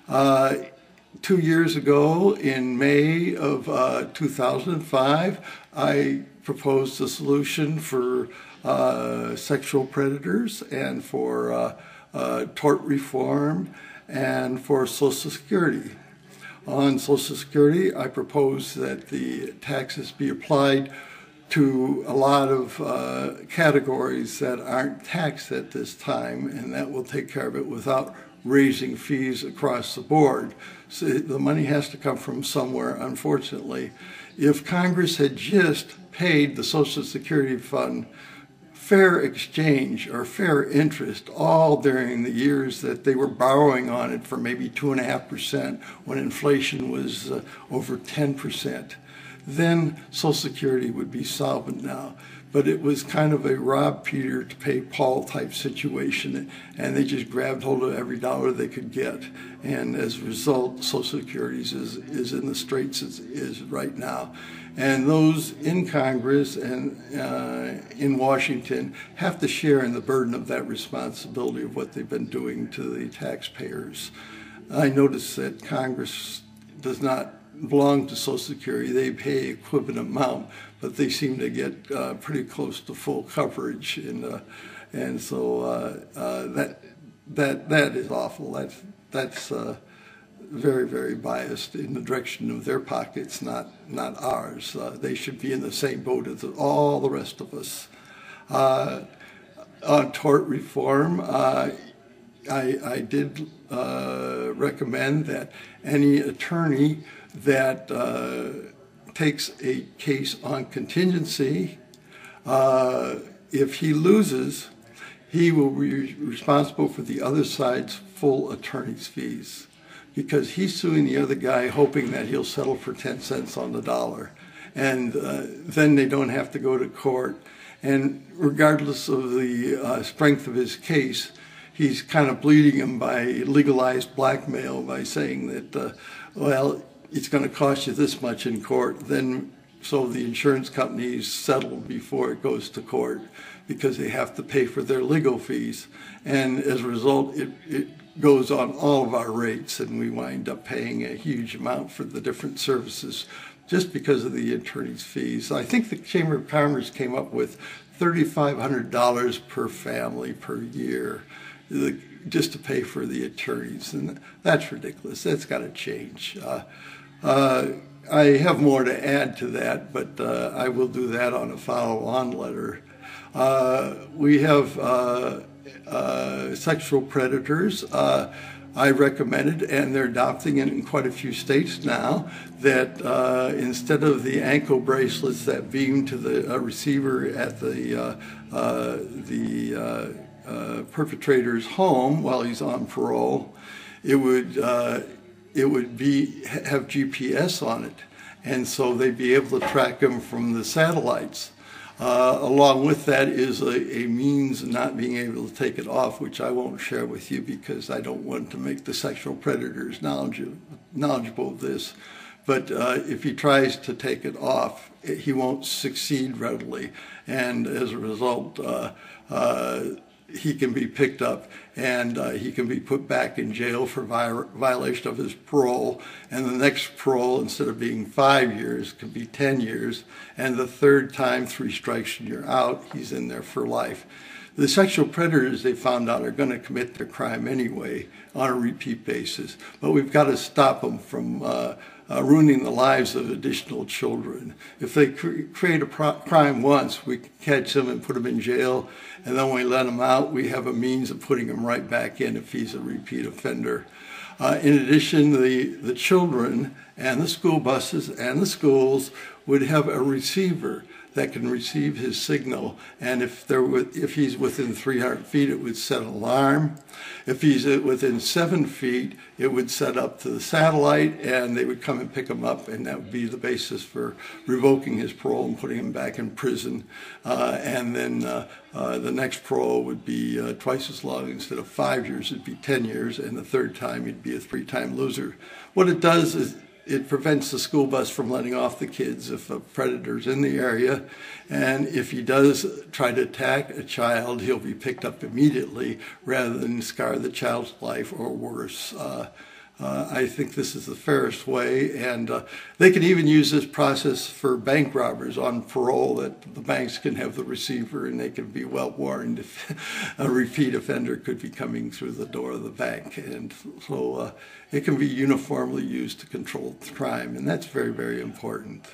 2 years ago, in May of 2005, I proposed a solution for sexual predators and for tort reform and for Social Security. On Social Security, I proposed that the taxes be applied to a lot of categories that aren't taxed at this time, and that will take care of it without raising fees across the board. So the money has to come from somewhere, unfortunately. If Congress had just paid the Social Security Fund fair exchange or fair interest all during the years that they were borrowing on it for maybe 2.5% when inflation was over 10%, then Social Security would be solvent now. But it was kind of a rob Peter to pay Paul type situation, and they just grabbed hold of every dollar they could get. And as a result, Social Security is in the straits it is right now. And those in Congress and in Washington have to share in the burden of that responsibility of what they've been doing to the taxpayers. I notice that Congress does not belong to Social Security. They pay equivalent amount, but they seem to get pretty close to full coverage, and so that is awful. That's very, very biased in the direction of their pockets, not ours. They should be in the same boat as all the rest of us. On tort reform, I did recommend that any attorney that takes a case on contingency, if he loses, he will be responsible for the other side's full attorney's fees, because he's suing the other guy hoping that he'll settle for 10 cents on the dollar. And then they don't have to go to court. And regardless of the strength of his case, he's kind of bleeding him by legalized blackmail by saying that, well, it's going to cost you this much in court. Then, so the insurance companies settle before it goes to court because they have to pay for their legal fees. And as a result, it goes on all of our rates, and we wind up paying a huge amount for the different services just because of the attorney's fees. I think the Chamber of Commerce came up with $3,500 per family per year just to pay for the attorneys, and that's ridiculous. That's got to change. I have more to add to that, but I will do that on a follow-on letter. We have sexual predators. I recommended, and they're adopting it in quite a few states now, that instead of the ankle bracelets that beam to the receiver at the perpetrator's home while he's on parole, it would have GPS on it, and so they'd be able to track him from the satellites. Along with that is a means of not being able to take it off, which I won't share with you because I don't want to make the sexual predators knowledgeable of this. But if he tries to take it off, he won't succeed readily, and as a result, he can be picked up and he can be put back in jail for violation of his parole, and the next parole, instead of being 5 years, could be 10 years, and the third time, 3 strikes and you're out, he's in there for life. The sexual predators, they found out, are going to commit their crime anyway on a repeat basis, but we've got to stop them from ruining the lives of additional children. If they create a crime once, we catch them and put them in jail, and then when we let them out, we have a means of putting him right back in if he's a repeat offender. In addition, the children and the school buses and the schools would have a receiver that can receive his signal, and if he's within 300 feet, it would set an alarm. If he's within 7 feet, it would set up to the satellite, and they would come and pick him up, and that would be the basis for revoking his parole and putting him back in prison. And then the next parole would be twice as long. Instead of 5 years, it'd be 10 years, and the third time, he'd be a 3-time loser. What it does is it prevents the school bus from letting off the kids if a predator's in the area, and if he does try to attack a child, he'll be picked up immediately rather than scar the child's life or worse. I think this is the fairest way, and they can even use this process for bank robbers on parole, that the banks can have the receiver and they can be well warned if a repeat offender could be coming through the door of the bank. And so it can be uniformly used to control crime, and that's very, very important.